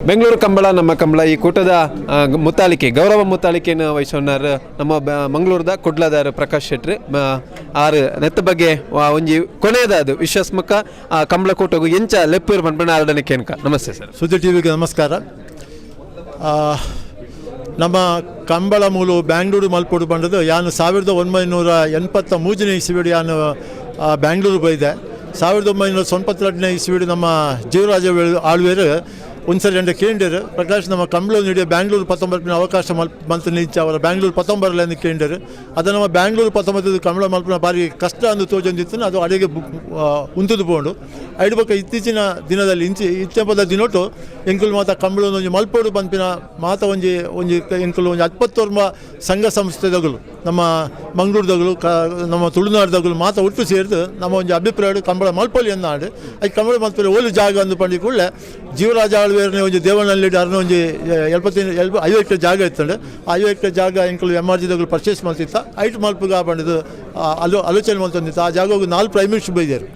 ಬೆಂಗಳೂರು ಕಂಬಳ ನಮ್ಮ ಕಂಬಳ ಈ ಕೂಟದ ಮುತ್ತಾಲಿಕೆ ಗೌರವ ಮುತ್ತಾಲಿಕೆಯನ್ನು ವಹಿಸೋನಾರು ನಮ್ಮ ಮಂಗಳೂರದ ಕುಡ್ಲದಾರ ಪ್ರಕಾಶ್ ಶೆಟ್ಟಿ ಆರು ನೆತ್ತ ಬಗ್ಗೆ ಒಂಜಿ ಕೊನೆಯದಾದ ವಿಶ್ವಾಸ್ಮಕ ಕಂಬಳ ಕೂಟಗೂ ಎಂಚ ಲೆಪ್ಪೂರು ಪಂಪಣ ಆರಡನೆ ಕೇನ್ಕ. ನಮಸ್ತೆ ಸರ್. ಸುದ್ದಿ ಟಿವಿಗೆ ನಮಸ್ಕಾರ. ನಮ್ಮ ಕಂಬಳ ಮೂಲು ಬ್ಯಾಂಗ್ಳೂರು ಮಲ್ಪೋಡು ಬಂದದ್ದು ಯಾನು 1983 ಇಸ್ವಿಡು ಯಾನು ಬ್ಯಾಂಗ್ಳೂರು ಬೈದೆ. 1992 ಇಸ್ವಿಡು ನಮ್ಮ ಜೀವರಾಜ ಆಳ್ವೇರು ಒಂದ್ಸರಿ ಎಂಡ ಕೇಂಡರು ಪ್ರಕಾಶ್ ನಮ್ಮ ಕಂಬಳ ನೀಡಿಯ ಬ್ಯಾಂಗ್ಳೂರು 19 ಅವಕಾಶ ಮಂತ್ ನಿಂಚ ಅವರ ಬ್ಯಾಂಗ್ಳೂರು 19 ಕೇಂಡರು ಅದು ನಮ್ಮ ಬ್ಯಾಂಗ್ಳೂರು 19 ಕಂಬಳ ಮಲ್ಪನ ಭಾರಿ ಕಷ್ಟ ಅಂದು ತೋಜೊಂದಿತ್ತು. ಅದು ಅಡಿಗೆ ಉಂತದು ಬೋಂಡು ಐದು ಬಕ್ಕ ಇತ್ತೀಚಿನ ದಿನದಲ್ಲಿ ಇಚ್ಚಪದ ದಿನೊಟ್ಟು ಎಂಕುಲು ಮಾತ ಕಂಬಳ ಒಂಜಿ ಮಲ್ಪೋಡು ಪಂಪಿನ ಮಾತ ಒಂಜಿ ಎಂಕುಲು ಒಂಜಿ 70 ಸಂಘ ಸಂಸ್ಥೆದಗಳು ನಮ್ಮ ಮಂಗಳೂರದಗಳು ನಮ್ಮ ತುಳುನಾಡದಗಳು ಮಾತ ಒಟ್ಟು ಸೇರಿದು ನಮ್ಮ ಒಂಜಿ ಅಭಿಪ್ರಾಯ ಕಂಬಳ ಮಲ್ಪೊಲಿ ಅನ್ನಾಡು ಅದು ಕಂಬಳ ಮಲ್ಪೊಲಿ ಓಲು ಜಾಗ ಅಂದು ಪಂಡಿ ಕೂಡಲೇ ಜೀವರಾಜ ಆಳ್ವೇರನೆ ಒಂಜಿ ದೇವನಹಳ್ಳಿ ಅರ್ನ ಒಂಜಿ 50 ಎಕರೆ ಜಾಗ ಇತ್ತಂಡು. 50 ಎಕರೆ ಜಾಗ ಎಂಕಲು MRGದಗಳು ಪರ್ಚೇಸ್ ಮಾಡ್ತಿತ್ತ ಐಟ್ ಮಲ್ಪಗ ಬಂದಿದ್ದು ಆಲೋಚನೆ ಮಾಡ್ತಂದಿತ್ತು. ಆ ಜಾಗ 4 ಪ್ರೈಮ್ ಮಿನಿಸ್ಟರ್ ಬೈದಾರು,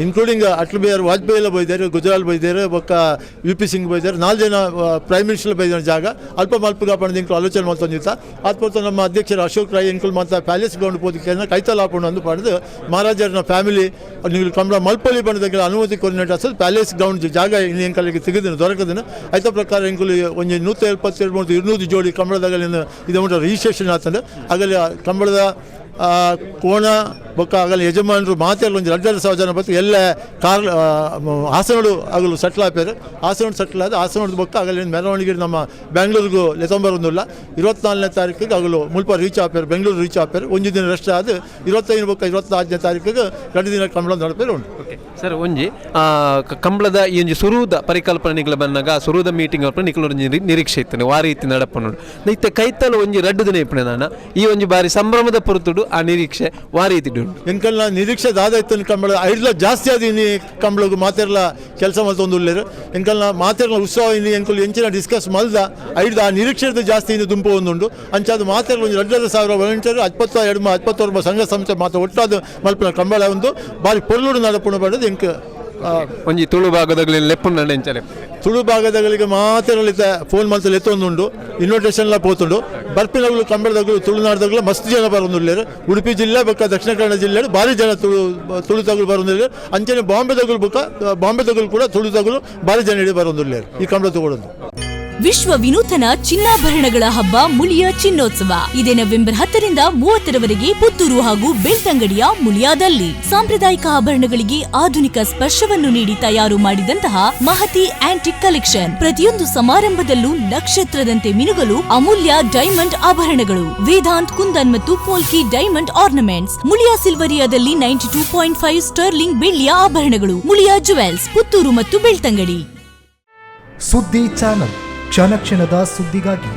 ಇನ್ಕ್ಲೂಡಿಂಗ್ ಅಟಲ್ ಬಿಹಾರಿ ವಾಜಪೇಯಿ ಎಲ್ಲ ಬೈದಾರೆ, ಗುಜರಾಲ್ ಬೈದಾರೆ, ಬೊಕ್ಕ VP ಸಿಂಗ್ ಬೈದಾರೆ, 4 ಜನ ಪ್ರೈಮ್ ಮಿನಿಸ್ಟರ್ ಬೈದಾರೆ. ಜಾಗ ಅಲ್ಪ ಮಲ್ಪಗ ಬಂದು ಇಂಕಲು ಆಲೋಚನೆ ಮಾಡ್ತಂದಿತ್ತ. ಆತ್ಮರ್ತ ನಮ್ಮ ಅಧ್ಯಕ್ಷರು ಅಶೋಕ್ ರಾಯ್ ಎಂಕಲು ಮಾತ್ರ ಪ್ಯಾಲೇಸ್ ಗ್ರೌಂಡ್ ಪೋದಿಕೆ ಕೈತಲ್ ಹಾಕೊಂಡು ಅಂದು ಪಡೆದು ಮಹಾರಾಜರನ್ನ ಫ್ಯಾಮಿಲಿ ನೀವು ಕಂಬಳ ಮಲ್ಪಲ್ಲಿ ಬಂದಾಗ ಅನುಮತಿ ಕೊರಿನೇಟ್ ಅಸಲು ಪ್ಯಾಲೇಸ್ ಗ್ರೌಂಡ್ ಜಾಗ ಇನ್ನು ಎಂಕಲಿಗೆ ತೆಗೆದಿನ ದೊರಕದಿನ ಐತ ಪ್ರಕಾರ ಎಂಕಲು ಒಂಜಿ 172-200 ಜೋಡಿ ಕಂಬಳದಾಗಲಿಂದ ಇದು ರಿಜಿಸ್ಟ್ರೇಷನ್ ಆಗ್ತದೆ. ಆಗಲಿ ಕಂಬಳದ ಕೋಣ ಬೊಕ್ಕ ಆಗಲಿ ಯಜಮಾನರು ಮಾತೆಲ್ಲ ಒಂದು 2,500 ಜನ ಬತ್ತು ಎಲ್ಲ ಕಾರ್ ಹಾಸನಡು ಆಗಲು ಸೆಟ್ಲ್ ಆಪ್ಯಾರೆ. ಹಾಸನಡು ಸೆಟ್ಲ್ ಆದ ಹಾಸನದ ಬೊಕ್ಕ ಆಗಲಿ ಮೆರವಣಿಗೆ ನಮ್ಮ ಬ್ಯಾಂಗ್ಳೂರಿಗೂ ಲೆತಂಬರೊಂದಿಲ್ಲ. 24ನೇ ತಾರೀಕಿಗೆ ಆಗಲು ಮುಲ್ಪ ರೀಚ್ ಆಪ್ಯಾರೆ, ಬೆಂಗಳೂರು ರೀಚ್ ಆಪ್ಯಾರೆ. ಒಂದು ದಿನ ರೆಸ್ಟ್ ಆದ 25 ಬೊಕ್ಕ 24ನೇ ತಾರೀಕಿಗೆ 2 ದಿನ ಕಂಬಳ ನಡಪೇರು ಉಂಟು. ಓಕೆ ಸರ್, ಒಂಜಿ ಕಂಬಳದ ಈ ಒಂಜಿ ಸುರುದ ಪರಿಕಲ್ಪನೆಗಳು ಬಂದಾಗ ಸುರುದ ಮೀಟಿಂಗ್ ಅಪ್ಪ ನಿಖಲು ಒಂಜಿ ನಿರೀಕ್ಷೆ ಇತ್ತು ವಾ ರೀತಿ ನಡಪನೋಡು ಇತ್ತೆ ಕೈತಲು ಒಂಜಿ 2 ದಿನ ಇಪ್ಪಣೆ ನಾನು ಈ ಒಂಜಿ ಬಾರಿ ಸಂಭ್ರಮದ ಪೊರುತುಡು ಆ ನಿರೀಕ್ಷೆ ವಾ ರೀತಿ ಎಂಕಲ್ನ ನಿರೀಕ್ಷೆ ದಾದಾಯ್ತು ಕಂಬಳ ಐಡ್ಲ ಜಾಸ್ತಿ ಆದ ಇನ್ನು ಕಂಬಳಗೂ ಮಾತೆರ್ಲ ಕೆಲಸ ಮಲ್ತೊಂದುಲ್ಲೇರು. ಎಂಕಲ್ನ ಮಾತೆರ್ಲ ಉತ್ಸವ ಇನ್ನು ಎಂಕಲ್ ಎಂಚಿನ ಡಿಸ್ಕಸ್ ಮಲ್ದ ಐಡ್ದ ಆ ನಿರೀಕ್ಷೆ ಜಾಸ್ತಿ ಇನ್ನು ದುಂಪು ಒಂದುಂಡು ಅಂಚಾದ ಮಾತೆರ್ಲ ಒಂದು 2,500 ವಾಲಂಟಿಯರ್ 72 ಸಂಘ ಸಂಸ್ಥೆ ಮಾತ್ರ ಒಟ್ಟಾದ ಮಲ್ಪನ ಕಂಬಳ ಒಂದು ಬಾರಿ ಪೊರ್ಲುಡು ನಡಪುಣ ಪಡೆದು ಎಂಕ ಒಂಜಿ ತುಳು ಭಾಗದಲ್ಲಿ ಲೆಪ್ಪುಂಡು ಎಂಚಲೆ ತುಳು ಭಾಗದಗಳಿಗೆ ಮಾತೆರಲಿ ಫೋನ್ ಮಲ್ತಲ್ಲಿ ಎತ್ತೊಂದುಂಡು ಇನ್ವಿಟೇಷನ್ಲ ಪೋತುಂಡು ಬರ್ಪಿನಗಳು ಕಂಬಳದಗಳು ತುಳುನಾಡದಗಳು ಮಸ್ತ್ ಜನ ಬರೋದಿಲ್ಲೇರು. ಉಡುಪಿ ಜಿಲ್ಲೆ ಬೊಕ್ಕ ದಕ್ಷಿಣ ಕನ್ನಡ ಜಿಲ್ಲೆ ಭಾರಿ ಜನ ತುಳುತಗಳು ಬರೋದಿಲ್ಲ. ಅಂಚನೆ ಬಾಂಬೆದಗಳು ಬೊಕ್ಕ ಬಾಂಬೆದಗಳು ಕೂಡ ತುಳುತಗಳು ಭಾರಿ ಜನ ಹಿಡಿ ಬರೋದಿಲ್ಲೇರು ಈ ಕಂಬಳ ತಗೊಳ್ಳೋದು. ವಿಶ್ವ ವಿನೂತನ ಚಿನ್ನಾಭರಣಗಳ ಹಬ್ಬ ಮುಳಿಯ ಚಿನ್ನೋತ್ಸವ ಇದೇ ನವೆಂಬರ್ 10ರಿಂದ 30ರವರೆಗೆ ಪುತ್ತೂರು ಹಾಗೂ ಬೆಳ್ತಂಗಡಿಯ ಮುಳಿಯಾದಲ್ಲಿ ಸಾಂಪ್ರದಾಯಿಕ ಆಭರಣಗಳಿಗೆ ಆಧುನಿಕ ಸ್ಪರ್ಶವನ್ನು ನೀಡಿ ತಯಾರು ಮಾಡಿದಂತಹ ಮಹತಿ ಆಂಟಿಕ್ ಕಲೆಕ್ಷನ್. ಪ್ರತಿಯೊಂದು ಸಮಾರಂಭದಲ್ಲೂ ನಕ್ಷತ್ರದಂತೆ ಮಿನುಗಲು ಅಮೂಲ್ಯ ಡೈಮಂಡ್ ಆಭರಣಗಳು, ವೇದಾಂತ್ ಕುಂದನ್ ಮತ್ತು ಪೋಲ್ಕಿ ಡೈಮಂಡ್ ಆರ್ನಮೆಂಟ್ಸ್. ಮುಳಿಯಾ ಸಿಲ್ವರಿಯಾದಲ್ಲಿ 92.5 ಸ್ಟರ್ಲಿಂಗ್ ಬೆಳ್ಳಿಯ ಆಭರಣಗಳು. ಮುಳಿಯಾ ಜುವೆಲ್ಸ್, ಪುತ್ತೂರು ಮತ್ತು ಬೆಳ್ತಂಗಡಿ. ಸುದ್ದಿ ಚಾನಲ್ ಕ್ಷಣ ಕ್ಷಣದ ಸುದ್ದಿಗಾಗಿ